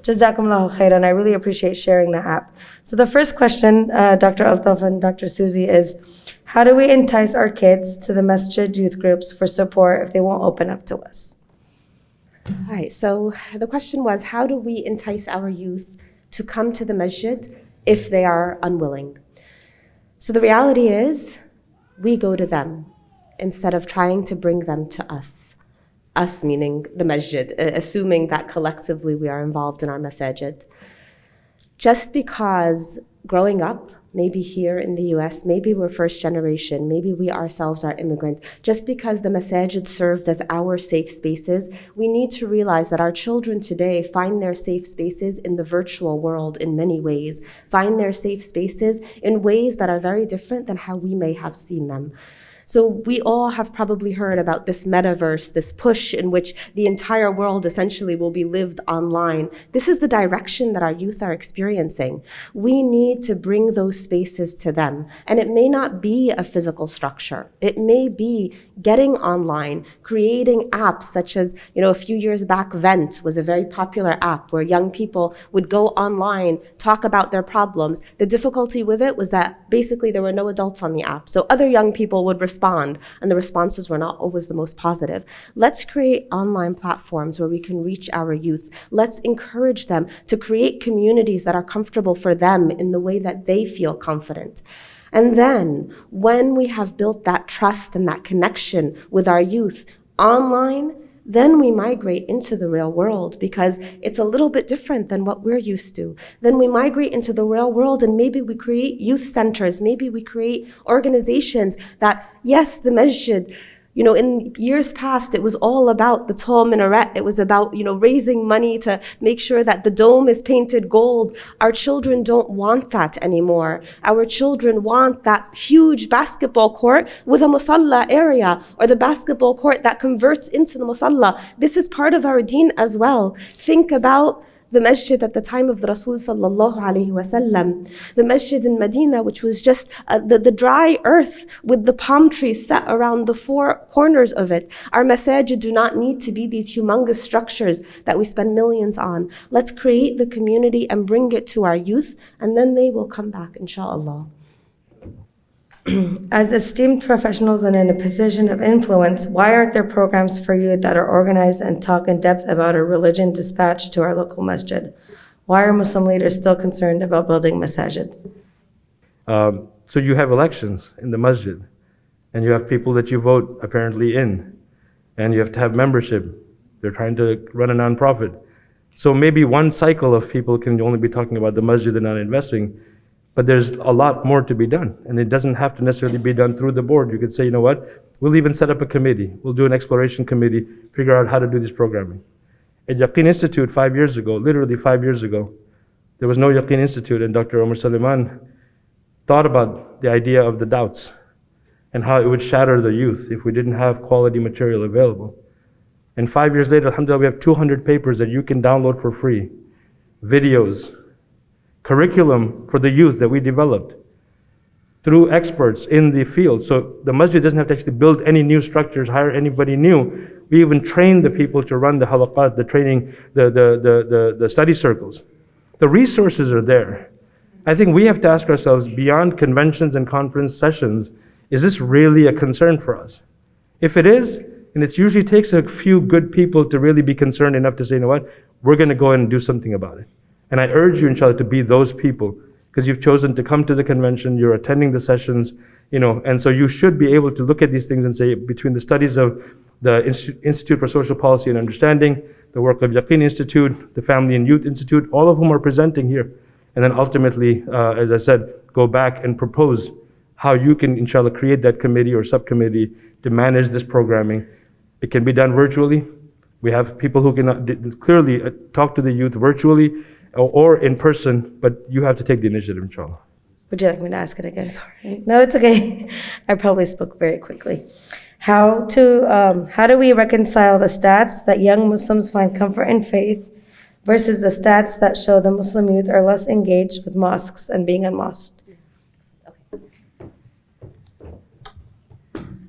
Jazakumullahu khairan. I really appreciate sharing the app. So the first question, Dr. Altaf and Dr. Susie, is how do we entice our kids to the masjid youth groups for support if they won't open up to us? All right, so the question was, how do we entice our youth to come to the masjid if they are unwilling? So the reality is, we go to them instead of trying to bring them to us. Us meaning the masjid, assuming that collectively we are involved in our masajid. Just because growing up, maybe here in the US, maybe we're first generation, maybe we ourselves are immigrant, just because the masajid served as our safe spaces, we need to realize that our children today find their safe spaces in the virtual world in many ways, find their safe spaces in ways that are very different than how we may have seen them. So we all have probably heard about this metaverse, this push in which the entire world essentially will be lived online. This is the direction that our youth are experiencing. We need to bring those spaces to them. And it may not be a physical structure. It may be getting online, creating apps such as, a few years back, Vent was a very popular app where young people would go online, talk about their problems. The difficulty with it was that basically there were no adults on the app. So other young people would respond, and the responses were not always the most positive. Let's create online platforms where we can reach our youth. Let's encourage them to create communities that are comfortable for them in the way that they feel confident. And then, when we have built that trust and that connection with our youth online, then we migrate into the real world because it's a little bit different than what we're used to. Then we migrate into the real world and maybe we create youth centers, maybe we create organizations that, yes, the masjid, in years past, it was all about the tall minaret. It was about, raising money to make sure that the dome is painted gold. Our children don't want that anymore. Our children want that huge basketball court with a musalla area, or the basketball court that converts into the musalla. This is part of our deen as well. Think about the masjid at the time of the Rasul sallallahu alaihi wasallam, the masjid in Medina, which was just the dry earth with the palm trees set around the four corners of it. Our masajid do not need to be these humongous structures that we spend millions on. Let's create the community and bring it to our youth, and then they will come back, inshallah. As esteemed professionals and in a position of influence, why aren't there programs for you that are organized and talk in depth about a religion dispatched to our local masjid? Why are Muslim leaders still concerned about building masajid? So you have elections in the masjid, and you have people that you vote apparently in, and you have to have membership. They're trying to run a nonprofit. So maybe one cycle of people can only be talking about the masjid and not investing. But there's a lot more to be done, and it doesn't have to necessarily be done through the board. You could say, we'll even set up a committee. We'll do an exploration committee, figure out how to do this programming. At Yaqeen Institute 5 years ago, literally 5 years ago, there was no Yaqeen Institute, and Dr. Omar Suleiman thought about the idea of the doubts and how it would shatter the youth if we didn't have quality material available. And 5 years later, alhamdulillah, we have 200 papers that you can download for free, videos, curriculum for the youth that we developed through experts in the field. So the masjid doesn't have to actually build any new structures, hire anybody new. We even train the people to run the halaqat, the training, the study circles. The resources are there. I think we have to ask ourselves, beyond conventions and conference sessions, is this really a concern for us? If it is, and it usually takes a few good people to really be concerned enough to say, we're going to go and do something about it. And I urge you, inshallah, to be those people, because you've chosen to come to the convention, you're attending the sessions, and so you should be able to look at these things and say, between the studies of the Institute for Social Policy and Understanding, the work of Yaqeen Institute, the Family and Youth Institute, all of whom are presenting here. And then ultimately, as I said, go back and propose how you can, inshallah, create that committee or subcommittee to manage this programming. It can be done virtually. We have people who can clearly talk to the youth virtually, or in person, but you have to take the initiative, inshallah. Would you like me to ask it again? Sorry. No, it's okay. I probably spoke very quickly. How do we reconcile the stats that young Muslims find comfort in faith versus the stats that show the Muslim youth are less engaged with mosques and being unmosqued?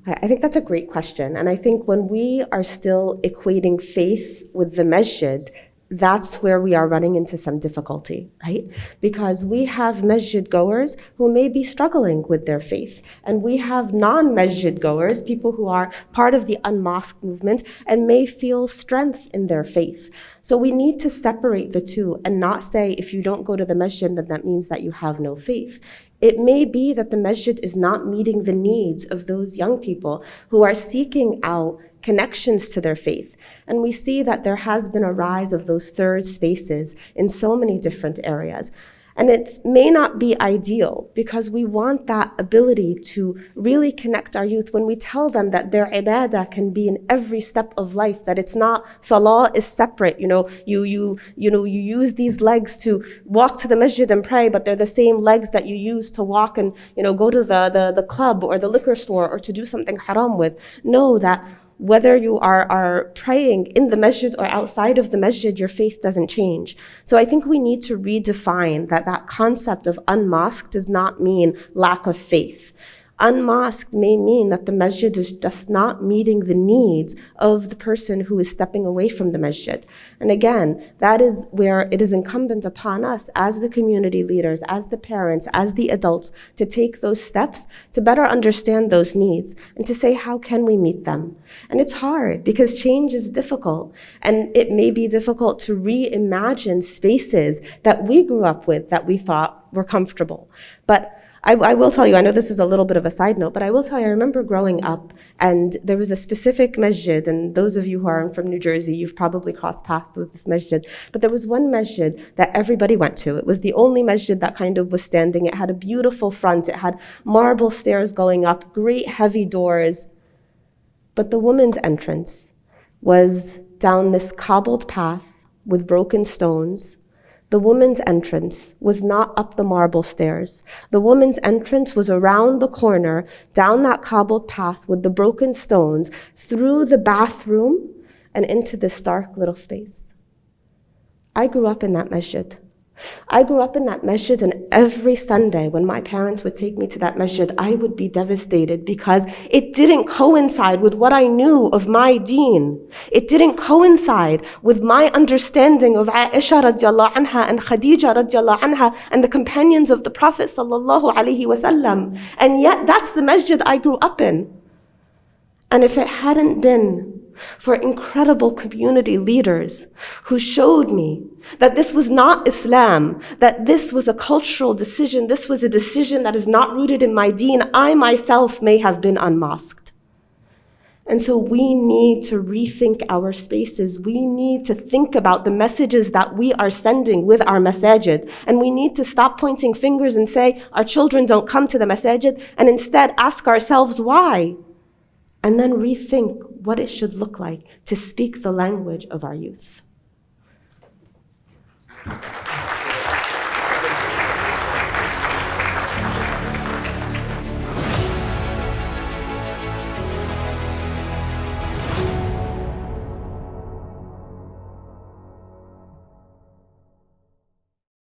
I think that's a great question. And I think when we are still equating faith with the masjid, that's where we are running into some difficulty, right? Because we have masjid goers who may be struggling with their faith, and we have non-masjid goers, people who are part of the unmosqued movement and may feel strength in their faith. So we need to separate the two and not say if you don't go to the masjid, then that means that you have no faith. It may be that the masjid is not meeting the needs of those young people who are seeking out connections to their faith. And we see that there has been a rise of those third spaces in so many different areas. And it may not be ideal because we want that ability to really connect our youth when we tell them that their ibadah can be in every step of life, that it's not, salah is separate. You use these legs to walk to the masjid and pray, but they're the same legs that you use to walk and, go to the club or the liquor store or to do something haram with. Know that whether you are praying in the masjid or outside of the masjid, your faith doesn't change. So I think we need to redefine that concept of unmasked does not mean lack of faith. Unmasked may mean that the masjid is just not meeting the needs of the person who is stepping away from the masjid. And again, that is where it is incumbent upon us as the community leaders, as the parents, as the adults, to take those steps to better understand those needs and to say, how can we meet them? And it's hard because change is difficult. And it may be difficult to reimagine spaces that we grew up with that we thought were comfortable. But I will tell you, I know this is a little bit of a side note, but I will tell you, I remember growing up and there was a specific masjid, and those of you who are from New Jersey, you've probably crossed paths with this masjid, but there was one masjid that everybody went to. It was the only masjid that kind of was standing. It had a beautiful front. It had marble stairs going up, great heavy doors. But the women's entrance was down this cobbled path with broken stones. The woman's entrance was not up the marble stairs. The woman's entrance was around the corner, down that cobbled path with the broken stones, through the bathroom, and into this dark little space. I grew up in that masjid. I grew up in that masjid, and every Sunday when my parents would take me to that masjid, I would be devastated because it didn't coincide with what I knew of my deen. It didn't coincide with my understanding of Aisha radiallahu anha and Khadija radiallahu anha and the companions of the Prophet sallallahu alaihi wasallam. And yet that's the masjid I grew up in. And if it hadn't been for incredible community leaders who showed me that this was not Islam, that this was a cultural decision, this was a decision that is not rooted in my deen, I myself may have been unmasked. And so we need to rethink our spaces. We need to think about the messages that we are sending with our masajid. And we need to stop pointing fingers and say, our children don't come to the masajid, and instead ask ourselves why. And then rethink what it should look like to speak the language of our youth.